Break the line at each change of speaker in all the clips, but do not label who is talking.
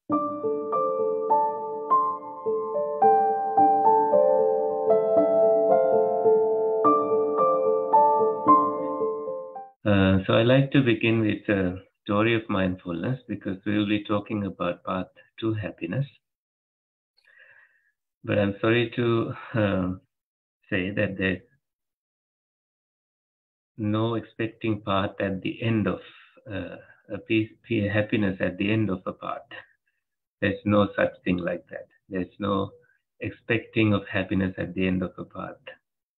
So I like to begin with a story of mindfulness because we will be talking about path to happiness. But I'm sorry to say that there's no expecting path at the end of happiness at the end of a path. There's no such thing like that. There's no expecting of happiness at the end of a path,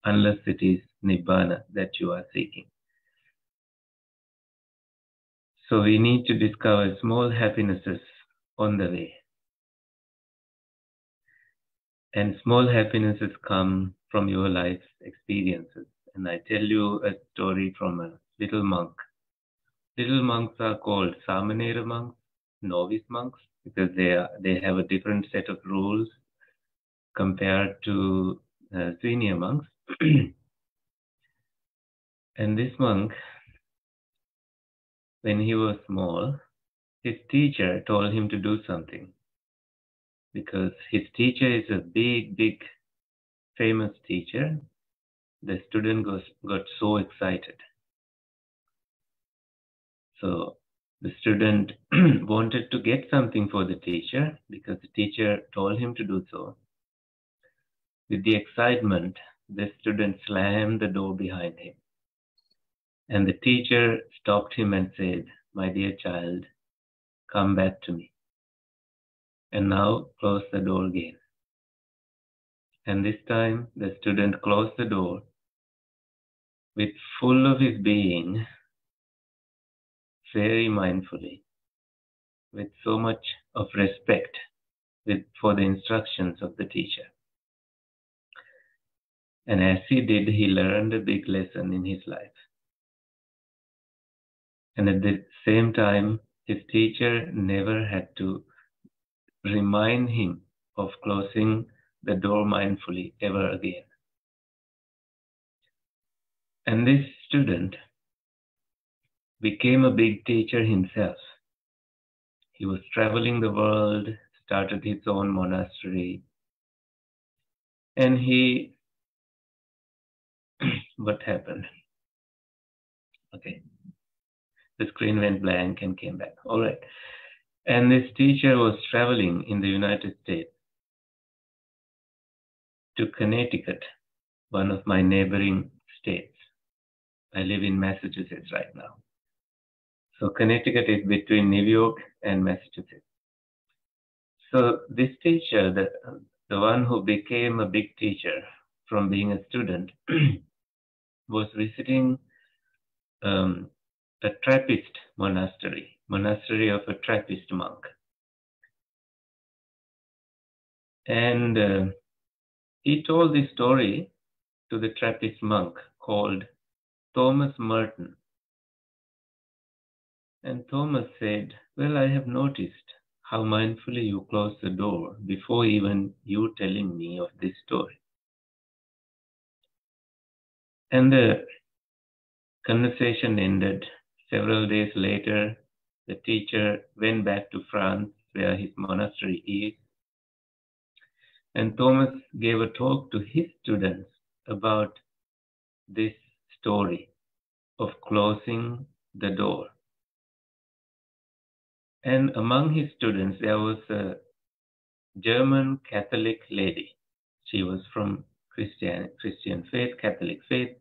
unless it is nibbana that you are seeking. So we need to discover small happinesses on the way. And small happinesses come from your life's experiences. And I tell you a story from a little monk. Little monks are called Samanera monks, novice monks, because they have a different set of rules compared to senior monks. And this monk, when he was small, his teacher told him to do something because his teacher is a big, famous teacher. The student got so excited. So the student wanted to get something for the teacher because the teacher told him to do so. With the excitement, the student slammed the door behind him. And the teacher stopped him and said, "My dear child, come back to me. And now close the door again." And this time the student closed the door with full of his being, very mindfully, with so much of respect for the instructions of the teacher. And as he did, he learned a big lesson in his life. And at the same time, his teacher never had to remind him of closing the door mindfully ever again. And this student became a big teacher himself. He was traveling the world, started his own monastery, and what happened? Okay. The screen went blank and came back. All right. And this teacher was traveling in the United States to Connecticut, one of my neighboring states. I live in Massachusetts right now. So Connecticut is between New York and Massachusetts. So this teacher, the one who became a big teacher from being a student, was visiting a Trappist monastery of a Trappist monk. And he told this story to the Trappist monk called Thomas Merton. And Thomas said, "Well, I have noticed how mindfully you close the door before even you telling me of this story." And the conversation ended. Several days later, the teacher went back to France, where his monastery is. And Thomas gave a talk to his students about this story of closing the door. And among his students, there was a German Catholic lady. She was from Christian faith, Catholic faith,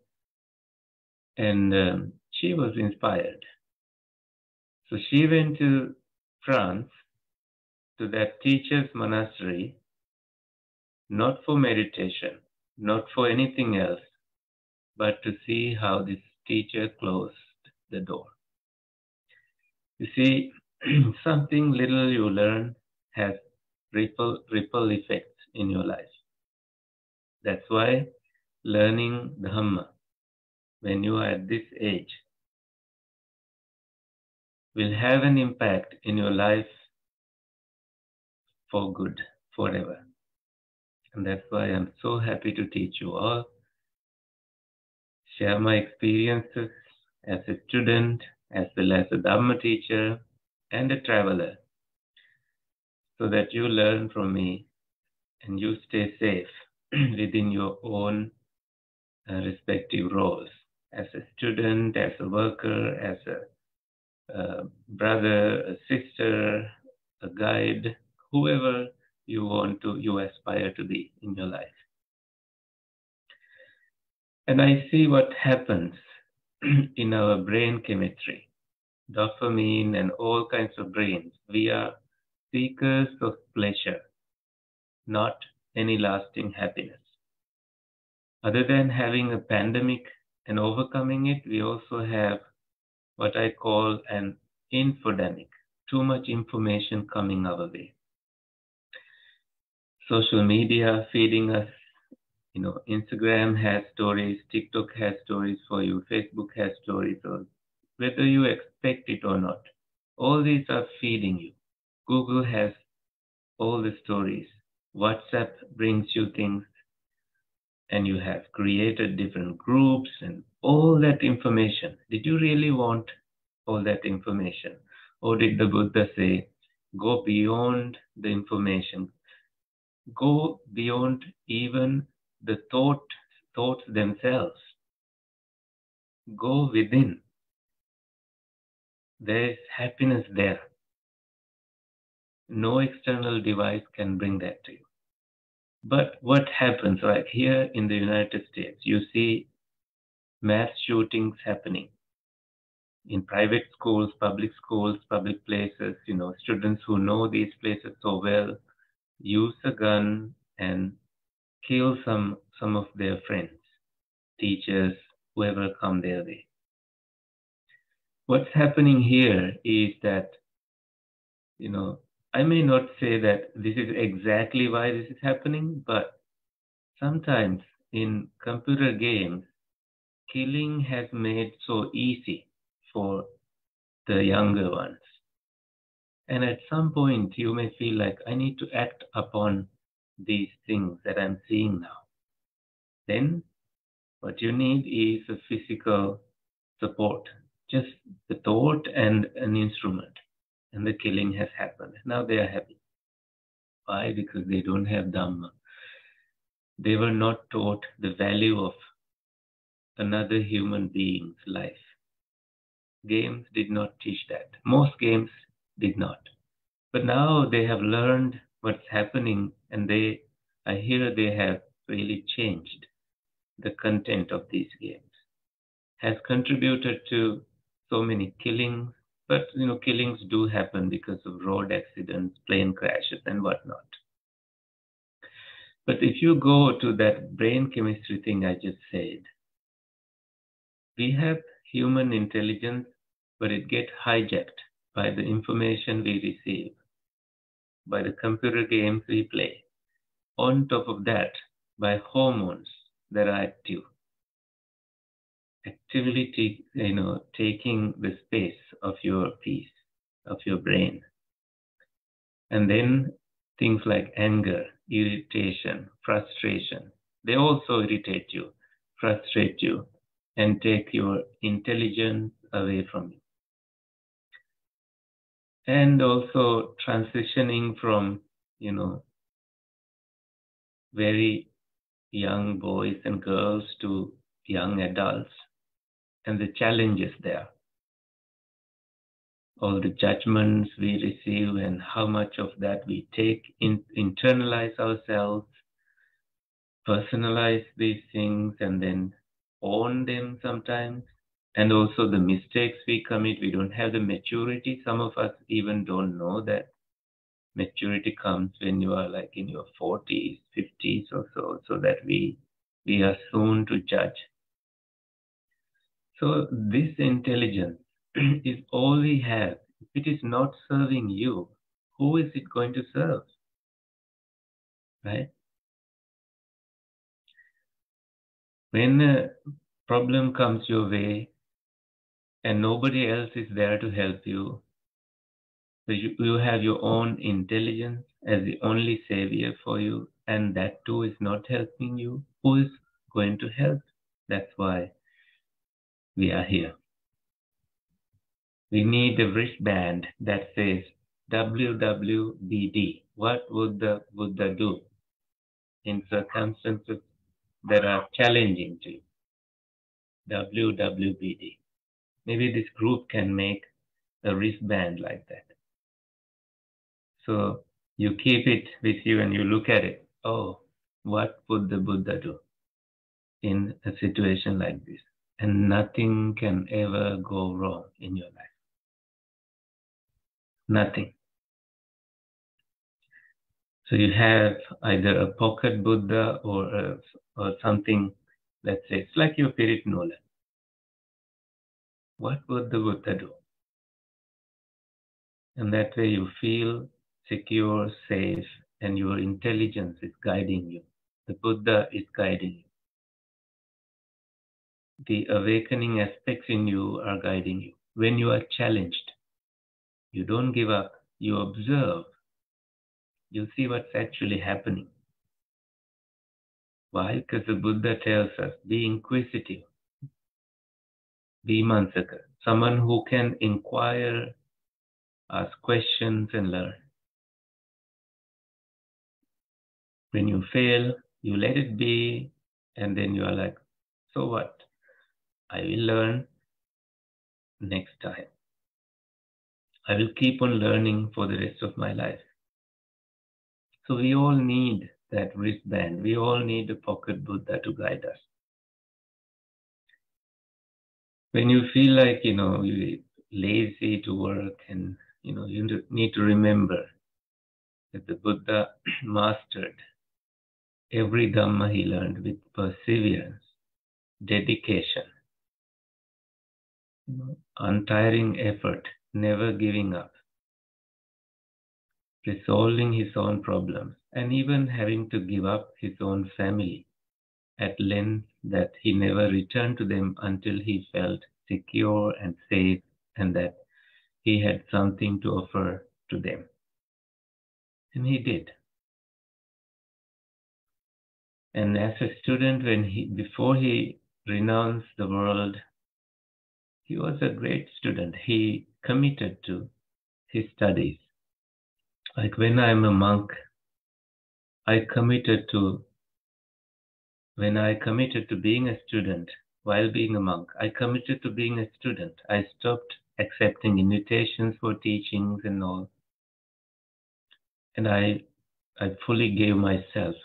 and she was inspired. So she went to France, to that teacher's monastery, not for meditation, not for anything else, but to see how this teacher closed the door. You see, something little you learn has ripple effects in your life. That's why learning Dhamma when you are at this age will have an impact in your life for good, forever. And that's why I'm so happy to teach you all, share my experiences as a student, as well as a Dhamma teacher and a traveler, so that you learn from me and you stay safe within your own respective roles as a student, as a worker, as a brother, a sister, a guide, whoever you aspire to be in your life. And I see what happens in our brain chemistry, dopamine and all kinds of brains. We are seekers of pleasure, not any lasting happiness. Other than having a pandemic and overcoming it, we also have what I call an infodemic, too much information coming our way. Social media feeding us, Instagram has stories, TikTok has stories for you, Facebook has stories, or whether you expect it or not. All these are feeding you. Google has all the stories. WhatsApp brings you things, and you have created different groups and all that information. Did you really want all that information? Or did the Buddha say, go beyond the information, go beyond even the thoughts themselves, go within. There is happiness there. No external device can bring that to you. But what happens, like here in the United States, you see mass shootings happening in private schools, public places, students who know these places so well use a gun and kill some of their friends, teachers, whoever come their way. What's happening here is that, I may not say that this is exactly why this is happening, but sometimes in computer games, killing has made so easy for the younger ones. And at some point, you may feel like, I need to act upon these things that I'm seeing now. Then what you need is a physical support, just the thought and an instrument. And the killing has happened. Now they are happy. Why? Because they don't have Dhamma. They were not taught the value of another human being's life. Games did not teach that. Most games did not. But now they have learned what's happening, and I hear they have really changed the content of these games. Has contributed to so many killings, but killings do happen because of road accidents, plane crashes, and whatnot. But if you go to that brain chemistry thing I just said, we have human intelligence, but it gets hijacked by the information we receive, by the computer games we play. On top of that, by hormones that are active, actively taking the space of your peace, of your brain. And then things like anger, irritation, frustration, they also irritate you, frustrate you, and take your intelligence away from you. And also transitioning from, very young boys and girls to young adults, and the challenges there. All the judgments we receive and how much of that we take, internalize ourselves, personalize these things, and then own them sometimes. And also the mistakes we commit, we don't have the maturity. Some of us even don't know that maturity comes when you are like in your 40s, 50s or so that we are soon to judge. So this intelligence is all we have. If it is not serving you, who is it going to serve? Right? When a problem comes your way and nobody else is there to help you, so you have your own intelligence as the only savior for you, and that too is not helping you, who is going to help? That's why we are here. We need a wristband that says, WWBD. What would the Buddha do in circumstances that are challenging to you? WWBD. Maybe this group can make a wristband like that. So you keep it with you and you look at it. Oh, what would the Buddha do in a situation like this? And nothing can ever go wrong in your life. Nothing. So you have either a pocket Buddha or something, let's say, it's like your Pirinola. What would the Buddha do? And that way you feel secure, safe, and your intelligence is guiding you. The Buddha is guiding you. The awakening aspects in you are guiding you. When you are challenged, you don't give up, you observe, you see what's actually happening. Why? Because the Buddha tells us, be inquisitive, be mansaka, someone who can inquire, ask questions, and learn. When you fail, you let it be, and then you are like, so what? I will learn next time. I will keep on learning for the rest of my life. So we all need that wristband. We all need a pocket Buddha to guide us. When you feel like, you're lazy to work and, you need to remember that the Buddha mastered every Dhamma he learned with perseverance, dedication, untiring effort, never giving up, resolving his own problems, and even having to give up his own family at length, that he never returned to them until he felt secure and safe and that he had something to offer to them. And he did. And as a student, before he renounced the world, he was a great student. He committed to his studies. Like when I'm a monk, when I committed to being a student, while being a monk, I committed to being a student. I stopped accepting invitations for teachings and all. And I fully gave myself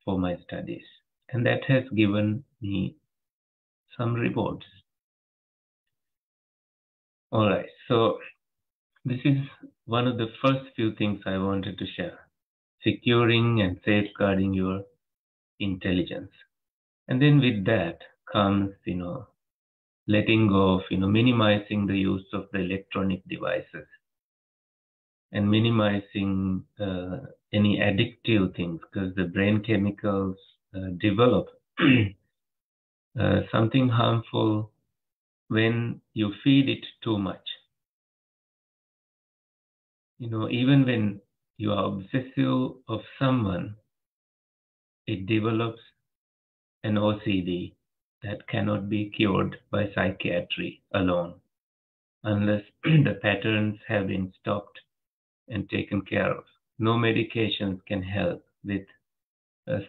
for my studies. And that has given me some rewards. All right, so this is one of the first few things I wanted to share. Securing and safeguarding your intelligence. And then with that comes, letting go of, minimizing the use of the electronic devices and minimizing any addictive things, because the brain chemicals develop something harmful when you feed it too much. Even when you are obsessive of someone, it develops an OCD that cannot be cured by psychiatry alone, unless the patterns have been stopped and taken care of. No medications can help with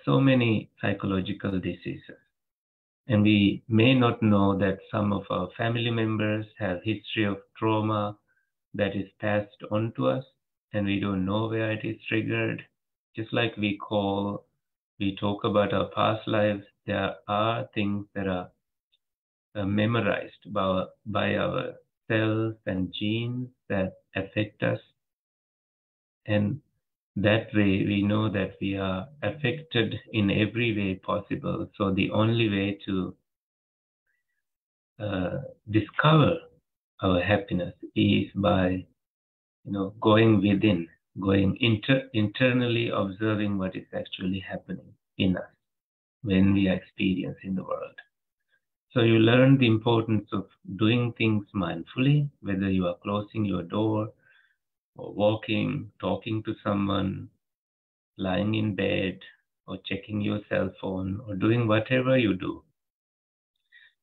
so many psychological diseases. And we may not know that some of our family members have history of trauma that is passed on to us, and we don't know where it is triggered. Just like we talk about our past lives, there are things that are memorized by our cells and genes that affect us. And that way we know that we are affected in every way possible. So the only way to discover our happiness is by going within, going internally, observing what is actually happening in us when we are experiencing the world. So you learn the importance of doing things mindfully, whether you are closing your door or walking, talking to someone, lying in bed, or checking your cell phone, or doing whatever you do.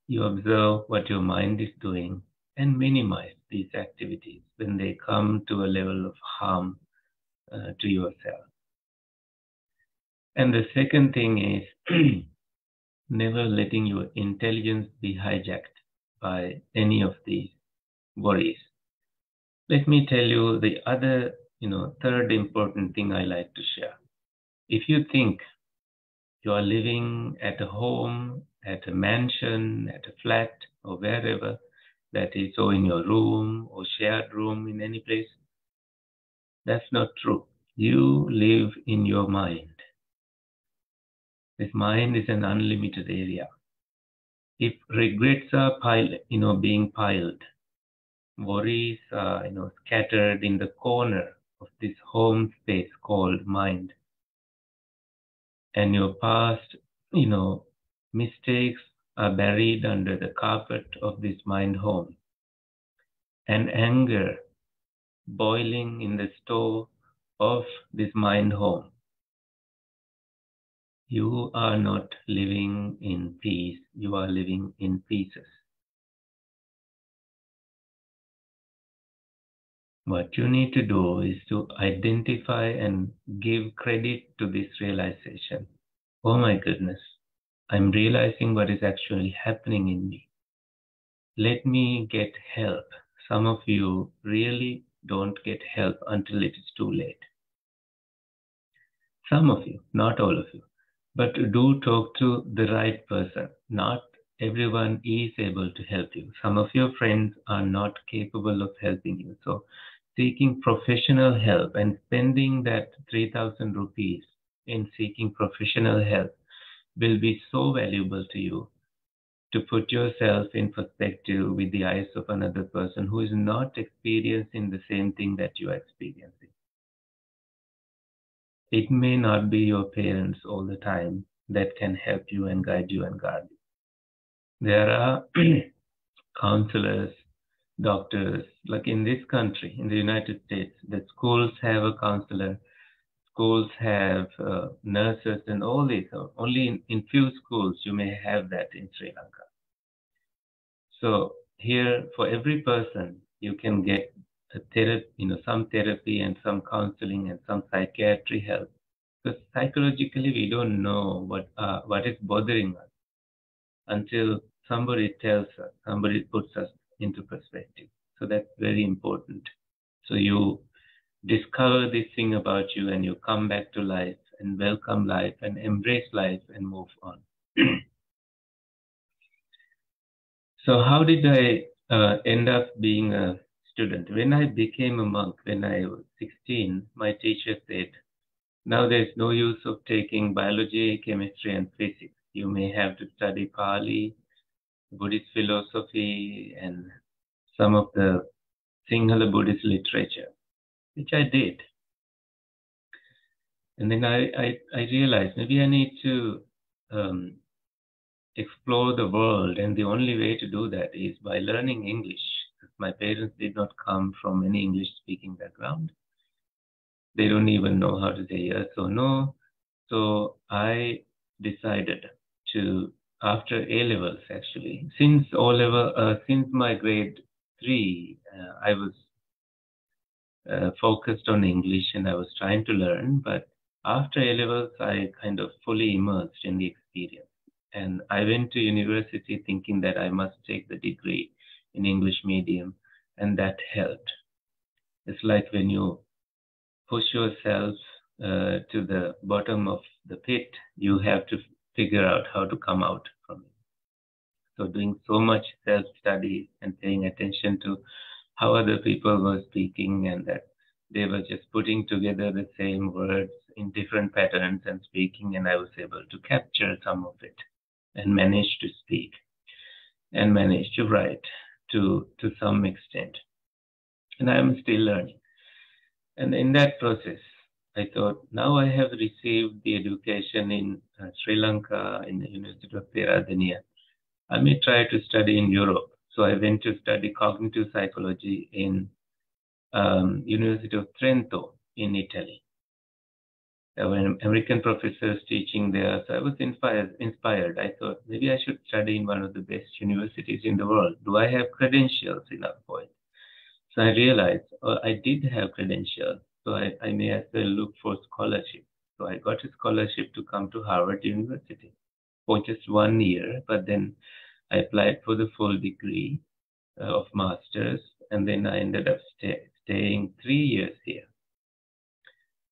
You observe what your mind is doing, and minimize these activities when they come to a level of harm to yourself. And the second thing is never letting your intelligence be hijacked by any of these worries. Let me tell you the other, third important thing I like to share. If you think you are living at a home, at a mansion, at a flat, or wherever that is, or in your room or shared room in any place, that's not true. You live in your mind. This mind is an unlimited area. If regrets are being piled, worries are, scattered in the corner of this home space called mind, and your past, mistakes are buried under the carpet of this mind home, and anger boiling in the store of this mind home. You are not living in peace, you are living in pieces. What you need to do is to identify and give credit to this realization. Oh my goodness, I'm realizing what is actually happening in me. Let me get help. Some of you really don't get help until it is too late. Some of you, not all of you, but do talk to the right person. Not everyone is able to help you. Some of your friends are not capable of helping you. So seeking professional help and spending that 3,000 rupees in seeking professional help will be so valuable to you, to put yourself in perspective with the eyes of another person who is not experiencing the same thing that you are experiencing. It may not be your parents all the time that can help you and guide you and guard you. There are counselors, doctors, like in this country, in the United States, the schools have a counselor, schools have nurses and all this. Only in few schools you may have that in Sri Lanka. So here, for every person, you can get a therapy, some therapy and some counseling and some psychiatry help. Because psychologically, we don't know what is bothering us until somebody tells us, somebody puts us into perspective. So that's very important. So you discover this thing about you and you come back to life and welcome life and embrace life and move on. So how did I end up being a student? When I became a monk, when I was 16, my teacher said, now there's no use of taking biology, chemistry, and physics. You may have to study Pali, Buddhist philosophy, and some of the Sinhala Buddhist literature, which I did. And then I realized maybe I need to explore the world, and the only way to do that is by learning English. My parents did not come from any English-speaking background. They don't even know how to say yes or no. So I decided to, after A-levels actually, since my grade 3, I was focused on English and I was trying to learn, but after A-levels, I kind of fully immersed in the experience. And I went to university thinking that I must take the degree in English medium, and that helped. It's like when you push yourself to the bottom of the pit, you have to figure out how to come out from it. So doing so much self-study and paying attention to how other people were speaking and that they were just putting together the same words in different patterns and speaking, and I was able to capture some of it and manage to speak and manage to write to some extent. And I am still learning. And in that process, I thought, now I have received the education in Sri Lanka, in the University of Peradeniya. I may try to study in Europe. So I went to study cognitive psychology in University of Trento in Italy. There were American professors teaching there, so I was inspired. I thought maybe I should study in one of the best universities in the world. Do I have credentials enough for it? So I realized I did have credentials, so I may as well look for scholarship. So I got a scholarship to come to Harvard University for just 1 year, but then I applied for the full degree of master's, and then I ended up staying 3 years here.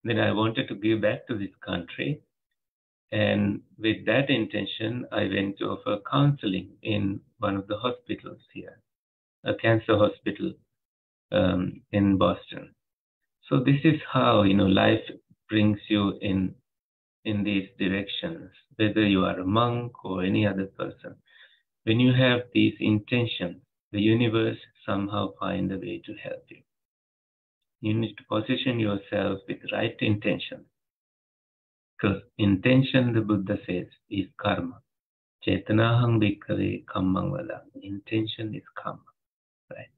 Then I wanted to give back to this country, and with that intention, I went to offer counseling in one of the hospitals here, a cancer hospital in Boston. So this is how life brings you in these directions, whether you are a monk or any other person. When you have these intentions, the universe somehow find a way to help you. You need to position yourself with right intention. Because intention, the Buddha says, is karma. Chetanahang bhikkhave kammang vada. Intention is karma. Right?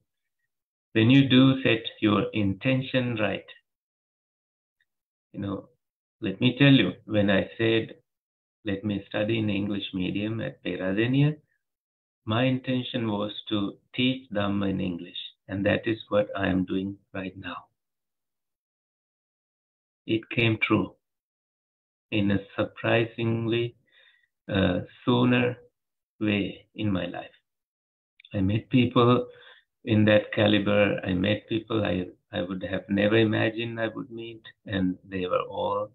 When you do set your intention right, let me tell you, when I said, let me study in English medium at Peradeniya, my intention was to teach Dhamma in English, and that is what I am doing right now. It came true in a surprisingly sooner way in my life. I met people in that caliber. I met people I would have never imagined I would meet, and they were all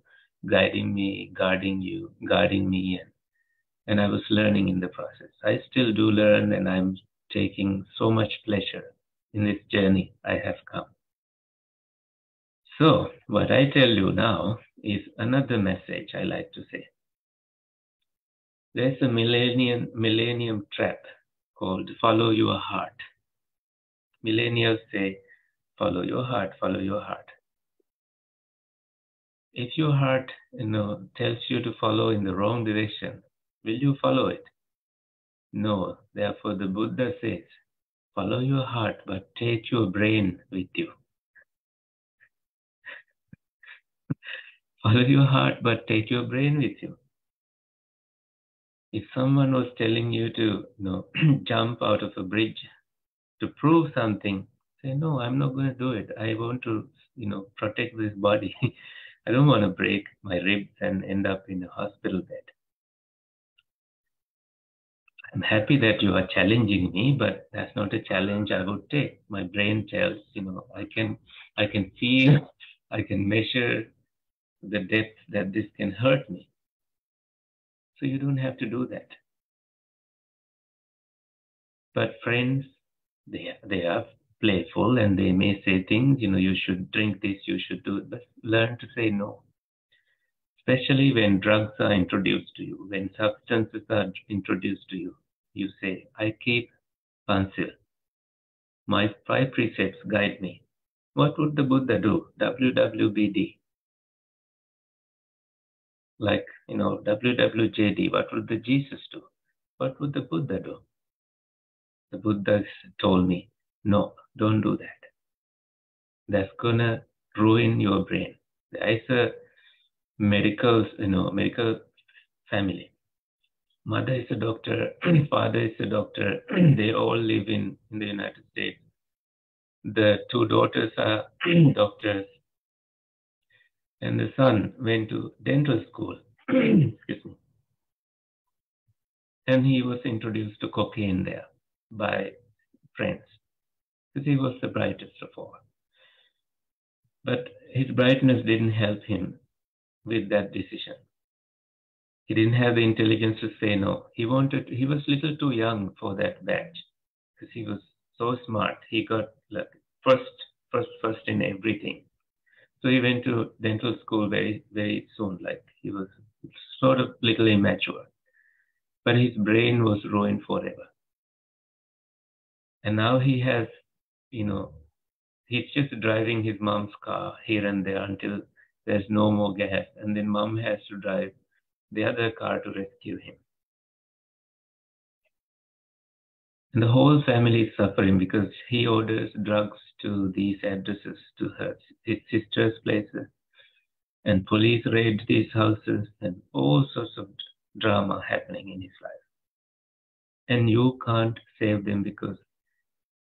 guiding me, guarding me, and I was learning in the process. I still do learn, and I'm taking so much pleasure in this journey I have come. So, what I tell you now is another message I like to say. There's a millennium trap called follow your heart. Millennials say, follow your heart, follow your heart. If your heart, tells you to follow in the wrong direction, will you follow it? No. Therefore, the Buddha says, follow your heart, but take your brain with you. Follow your heart, but take your brain with you. If someone was telling you to, jump out of a bridge to prove something, say, no, I'm not going to do it. I want to, protect this body. I don't want to break my ribs and end up in a hospital bed. I'm happy that you are challenging me, but that's not a challenge I would take. My brain tells, I can feel, I can measure the depth that this can hurt me. So you don't have to do that. But friends, they are playful, and they may say things, you should drink this, you should do it, but learn to say no. Especially when drugs are introduced to you, when substances are introduced to you, you say, I keep Pansil. My 5 precepts guide me. What would the Buddha do? WWBD. Like, WWJD. What would the Jesus do? What would the Buddha do? The Buddha told me, no, don't do that. That's gonna ruin your brain. There is a medical family. Mother is a doctor, father is a doctor. They all live in the United States. The 2 daughters are doctors, and the son went to dental school. Excuse me. And he was introduced to cocaine there by friends, because he was the brightest of all. But his brightness didn't help him with that decision. He didn't have the intelligence to say no. He was a little too young for that batch, because he was so smart. He got like first in everything. So he went to dental school very, very soon. Like, he was sort of little immature, but his brain was ruined forever. And now he has, he's just driving his mom's car here and there until there's no more gas, and then mom has to drive the other car to rescue him. And the whole family is suffering because he orders drugs to these addresses, to his sister's places. and police raid these houses, and all sorts of drama happening in his life. And you can't save them because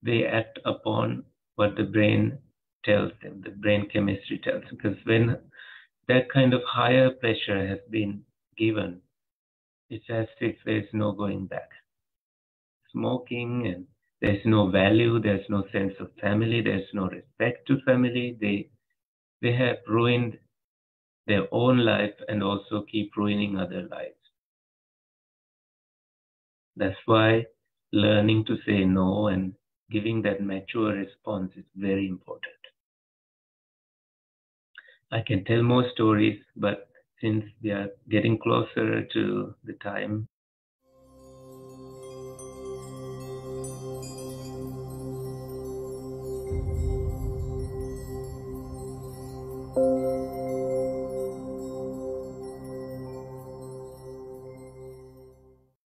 they act upon what the brain tells them, the brain chemistry tells them. Because when that kind of higher pressure has been given, it's as if there's no going back. Smoking, and there's no value, there's no sense of family, there's no respect to family. They have ruined their own life and also keep ruining other lives. That's why learning to say no and giving that mature response is very important. I can tell more stories, but since we are getting closer to the time,